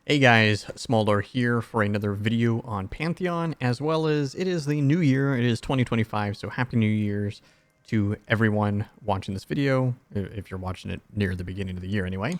Hey guys, Smolder here for another video on Pantheon, as well as it is the new year. It is 2025, so Happy New Year's to everyone watching this video, if you're watching it near the beginning of the year anyway.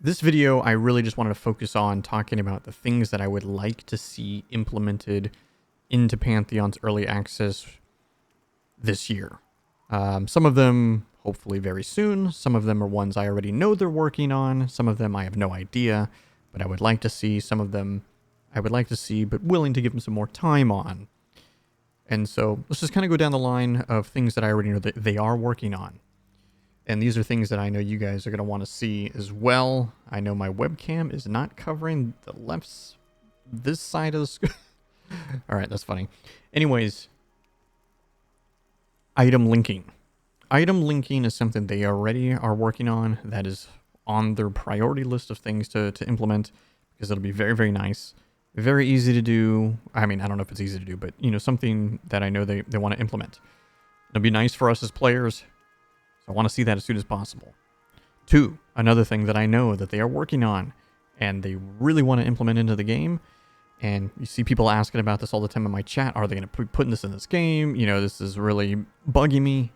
This video, I really just wanted to focus on talking about the things that I would like to see implemented into Pantheon's early access this year. Some of them hopefully very soon. Some of them are ones I already know they're working on. Some of them I have no idea. But I would like to see some of them, I would like to see, but willing to give them some more time on. And so let's just kind of go down the line of things that I already know that they are working on. And these are things that I know you guys are going to want to see as well. I know my webcam is not covering this side of the screen. All right, that's funny. Anyways, item linking. Item linking is something they already are working on. That is on their priority list of things to implement, because it'll be very, very nice. Very easy to do. I mean, I don't know if it's easy to do, but, you know, something that I know they want to implement. It'll be nice for us as players, so I want to see that as soon as possible. 2, another thing that I know that they are working on, and they really want to implement into the game, and you see people asking about this all the time in my chat. Are they going to be putting this in this game? You know, this is really bugging me.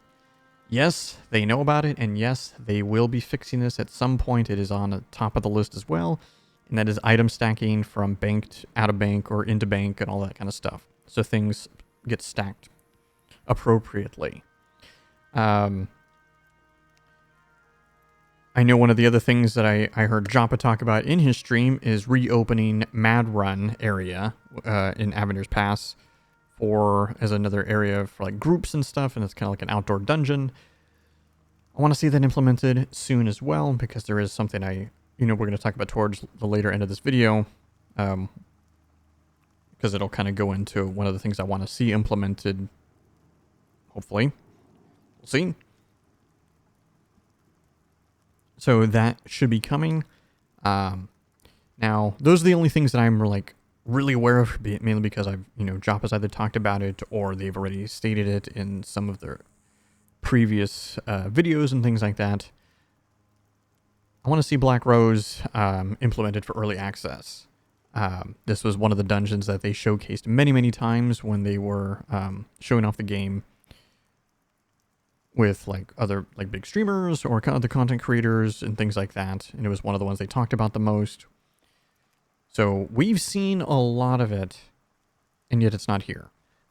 Yes, they know about it, and yes, they will be fixing this at some point. It is on the top of the list as well, and that is item stacking from banked out of bank or into bank and all that kind of stuff. So things get stacked appropriately. I know one of the other things that I heard Joppa talk about in his stream is reopening Madrun area in Avenir's Pass as another area for like groups and stuff, and it's kind of like an outdoor dungeon. I want to see that implemented soon as well, because there is something we're going to talk about towards the later end of this video, because it'll kind of go into one of the things I want to see implemented. Hopefully, we'll see. So that should be coming. Now, those are the only things that I'm really aware of, mainly because I've, Joppa's either talked about it or they've already stated it in some of their previous videos and things like that. I want to see Black Rose implemented for early access. This was one of the dungeons that they showcased many, many times when they were showing off the game with other big streamers or other content creators and things like that. And it was one of the ones they talked about the most. So we've seen a lot of it, and yet it's not here.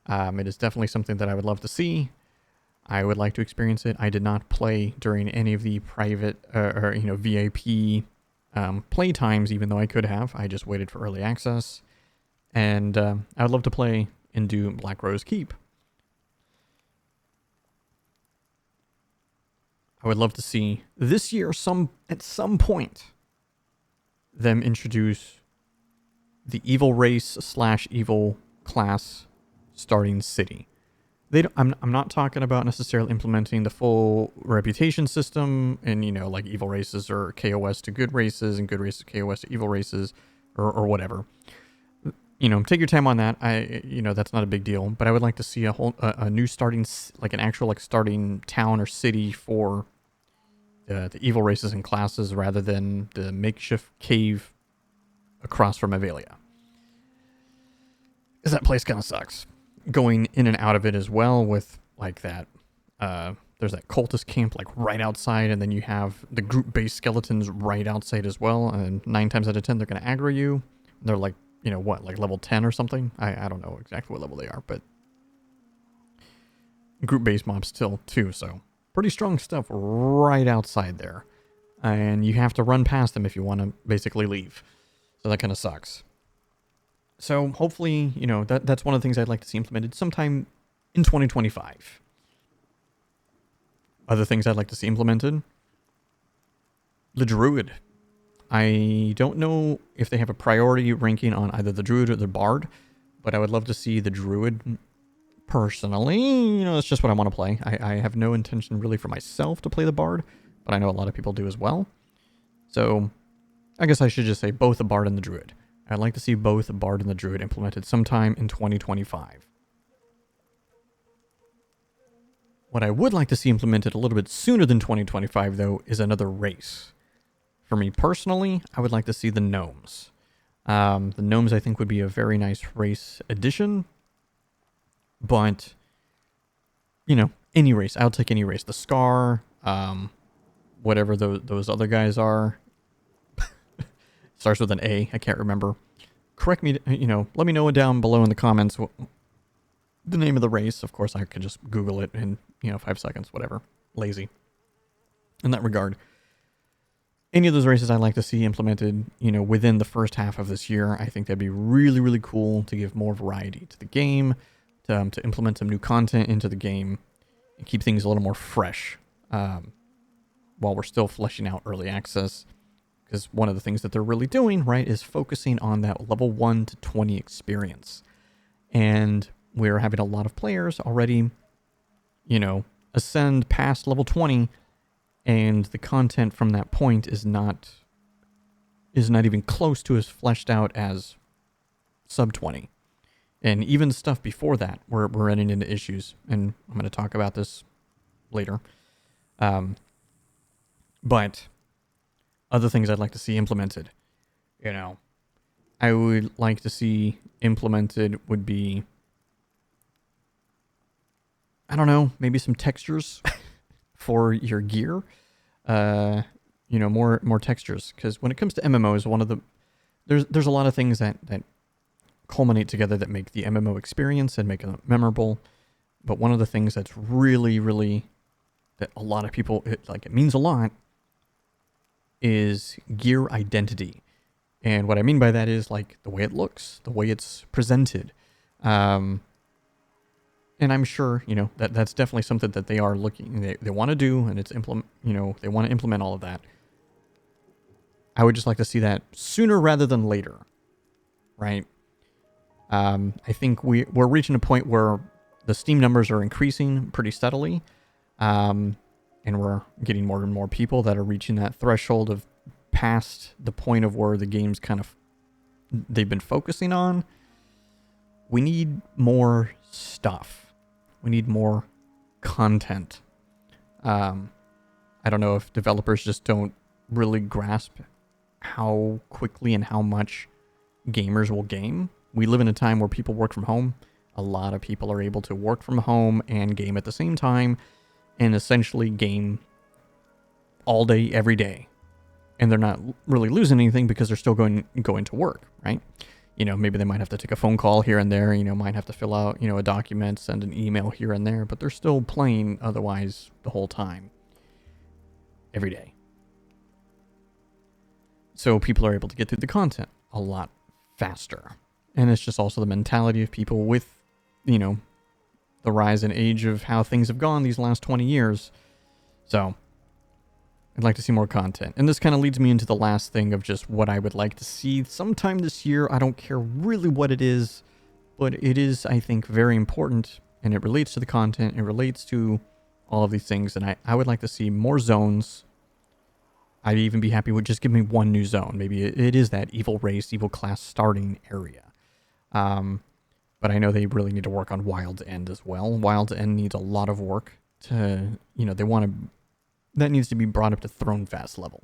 It is definitely something that I would love to see. I would like to experience it. I did not play during any of the private VIP play times, even though I could have. I just waited for early access, and I would love to play and do Black Rose Keep. I would love to see this year at some point them introduce the evil race / evil class starting city. I'm not talking about necessarily implementing the full reputation system and, like evil races or KOS to good races and good races KOS to evil races or whatever. Take your time on that. That's not a big deal, but I would like to see a new starting, an actual starting town or city for the evil races and classes, rather than the makeshift cave across from Avelia. Because that place kind of sucks. Going in and out of it as well, with that, there's that cultist camp right outside, and then you have the group-based skeletons right outside as well, and 9 times out of 10 they're going to aggro you. They're level 10 or something? I don't know exactly what level they are, but group-based mobs still too, so pretty strong stuff right outside there. And you have to run past them if you want to basically leave. So that kind of sucks. So hopefully, that's one of the things I'd like to see implemented sometime in 2025. Other things I'd like to see implemented. The Druid. I don't know if they have a priority ranking on either the Druid or the Bard, but I would love to see the Druid personally. It's just what I want to play. I have no intention really for myself to play the Bard, but I know a lot of people do as well. So I guess I should just say both the Bard and the Druid. I'd like to see both the Bard and the Druid implemented sometime in 2025. What I would like to see implemented a little bit sooner than 2025, though, is another race for me personally, I would like to see the Gnomes. The Gnomes, I think, would be a very nice race addition. But, you know, any race. I'll take any race. The Scar, whatever those other guys are. Starts with an A. I can't remember. Correct me, you know, let me know down below in the comments the name of the race. Of course, I could just Google it in, 5 seconds, whatever. Lazy. In that regard. Any of those races I'd like to see implemented, within the first half of this year. I think that'd be really, really cool to give more variety to the game, to implement some new content into the game, and keep things a little more fresh while we're still fleshing out early access. Because one of the things that they're really doing, right, is focusing on that level 1 to 20 experience. And we're having a lot of players already, ascend past level 20, and the content from that point is not even close to as fleshed out as sub 20. And even stuff before that, we're running into issues. And I'm going to talk about this later. But other things I'd like to see implemented, I would like to see implemented would be, I don't know, maybe some textures for your gear. More textures. Because when it comes to MMOs, there's a lot of things that culminate together that make the MMO experience and make it memorable. But one of the things that's really, really, that a lot of people, it means a lot, is gear identity. And what I mean by that is like the way it looks, the way it's presented. And I'm sure, that's definitely something that they are looking, they want to do, and they want to implement all of that. I would just like to see that sooner rather than later, right? I think we're reaching a point where the Steam numbers are increasing pretty steadily. And we're getting more and more people that are reaching that threshold of past the point of where the game's they've been focusing on. We need more stuff. We need more content. I don't know if developers just don't really grasp how quickly and how much gamers will game. We live in a time where people work from home. A lot of people are able to work from home and game at the same time, and essentially game all day, every day. And they're not really losing anything because they're still going to work, right? Maybe they might have to take a phone call here and there, might have to fill out, a document, send an email here and there, but they're still playing otherwise the whole time, every day. So people are able to get through the content a lot faster. And it's just also the mentality of people with, the rise in age of how things have gone these last 20 years. So I'd like to see more content. And this kind of leads me into the last thing of just what I would like to see sometime this year. I don't care really what it is, but it is, I think, very important. And it relates to the content. It relates to all of these things. And I would like to see more zones. I'd even be happy with just give me one new zone. Maybe it is that evil race, evil class starting area. But I know they really need to work on Wild's End as well. Wild's End needs a lot of work to, that needs to be brought up to Thronefast level.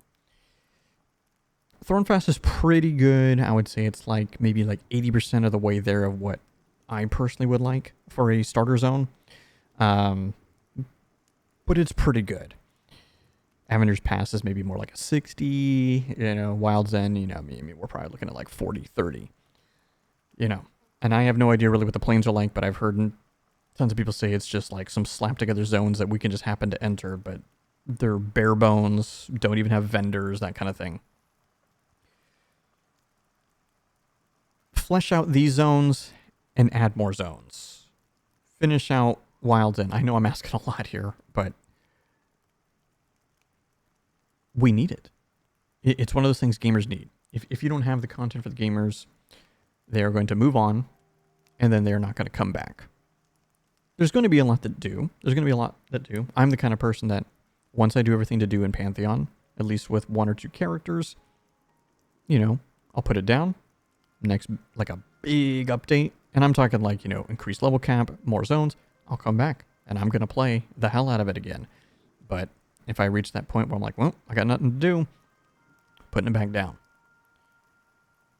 Thronefast is pretty good. I would say it's maybe 80% of the way there of what I personally would like for a starter zone. But it's pretty good. Avenger's Pass is maybe more like a 60, Wild's End, we're probably looking at 40, 30, And I have no idea really what the planes are like, but I've heard tons of people say it's just some slap together zones that we can just happen to enter, but they're bare bones, don't even have vendors, that kind of thing. Flesh out these zones and add more zones. Finish out Wild's End. I know I'm asking a lot here, but we need it. It's one of those things gamers need. If you don't have the content for the gamers, they are going to move on, and then they're not going to come back. There's going to be a lot to do. I'm the kind of person that once I do everything to do in Pantheon, at least with 1 or 2 characters, I'll put it down. Next, a big update, and I'm talking increased level cap, more zones, I'll come back, and I'm going to play the hell out of it again. But if I reach that point where I'm well, I got nothing to do, putting it back down.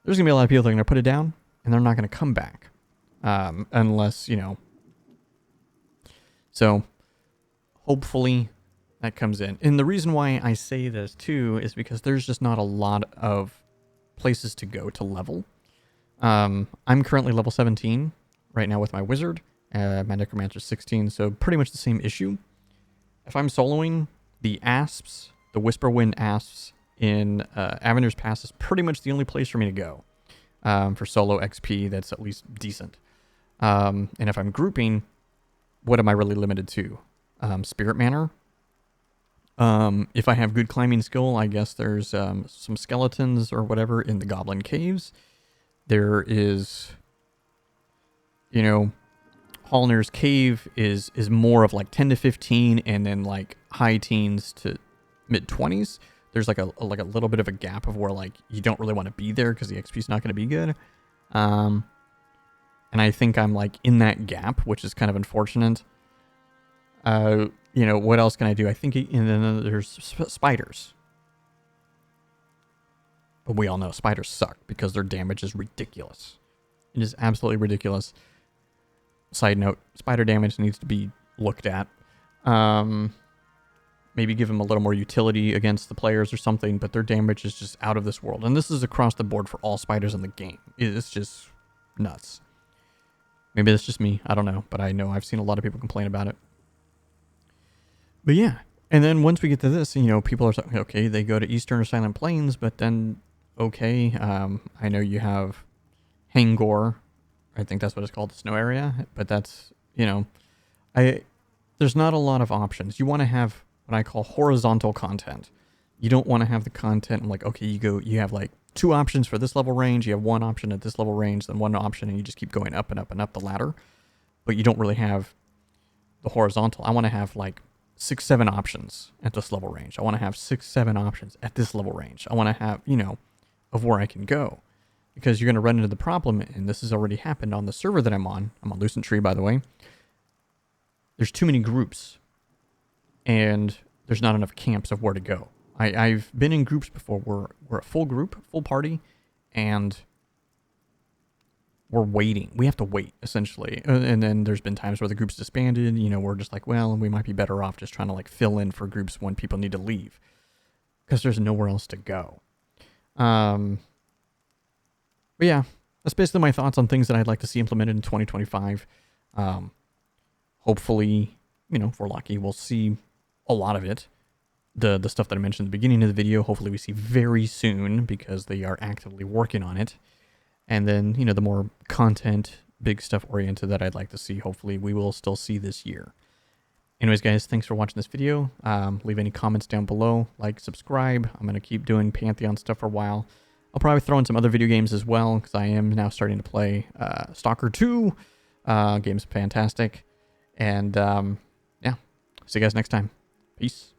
There's going to be a lot of people that are going to put it down, and they're not going to come back. Unless, you know. So, hopefully that comes in. And the reason why I say this, too, is because there's just not a lot of places to go to level. I'm currently level 17 right now with my wizard. My necromancer's 16, so pretty much the same issue. If I'm soloing, the asps, the Whisperwind asps in Avenir's Pass is pretty much the only place for me to go for solo XP that's at least decent. And if I'm grouping, what am I really limited to? Spirit Manor. If I have good climbing skill, I guess there's some skeletons or whatever in the Goblin Caves. There is, you know, Hallner's Cave is more of like 10 to 15 and then like high teens to mid 20s. There's like a little bit of a gap of where like you don't really want to be there because the XP is not going to be good. And I think I'm like in that gap, which is kind of unfortunate. You know, what else can I do? I think, and then there's spiders. But we all know spiders suck because their damage is ridiculous. It is absolutely ridiculous. Side note, spider damage needs to be looked at. Maybe give them a little more utility against the players or something, but their damage is just out of this world. And this is across the board for all spiders in the game. It's just nuts. Maybe that's just me. I don't know, but I know I've seen a lot of people complain about it. But yeah, and then once we get to this, you know, people are saying, okay, they go to Eastern or Silent Plains, but then, okay, I know you have Hangor. I think that's what it's called, the snow area. But that's, you know, there's not a lot of options. You want to have what I call horizontal content. You don't want to have the content like, okay, you have like 2 options for this level range. You have 1 option at this level range, then 1 option, and you just keep going up and up and up the ladder. But you don't really have the horizontal. I want to have like 6, 7 options at this level range. I want to have 6, 7 options at this level range. I want to have, you know, of where I can go. Because you're going to run into the problem, and this has already happened on the server that I'm on. I'm on Lucent Tree, by the way. There's too many groups, and there's not enough camps of where to go. I've been in groups before where we're a full group, full party, and we're waiting. We have to wait, essentially. And then there's been times where the group's disbanded. You know, we're just like, well, we might be better off just trying to like fill in for groups when people need to leave. Because there's nowhere else to go. But yeah, that's basically my thoughts on things that I'd like to see implemented in 2025. Hopefully, you know, if we're lucky, we'll see a lot of it. The stuff that I mentioned at the beginning of the video, hopefully we see very soon because they are actively working on it. And then, you know, the more content, big stuff oriented that I'd like to see, hopefully we will still see this year. Anyways, guys, thanks for watching this video. Leave any comments down below, like, subscribe. I'm going to keep doing Pantheon stuff for a while. I'll probably throw in some other video games as well, because I am now starting to play Stalker 2. Game's fantastic. And, yeah, see you guys next time. Peace.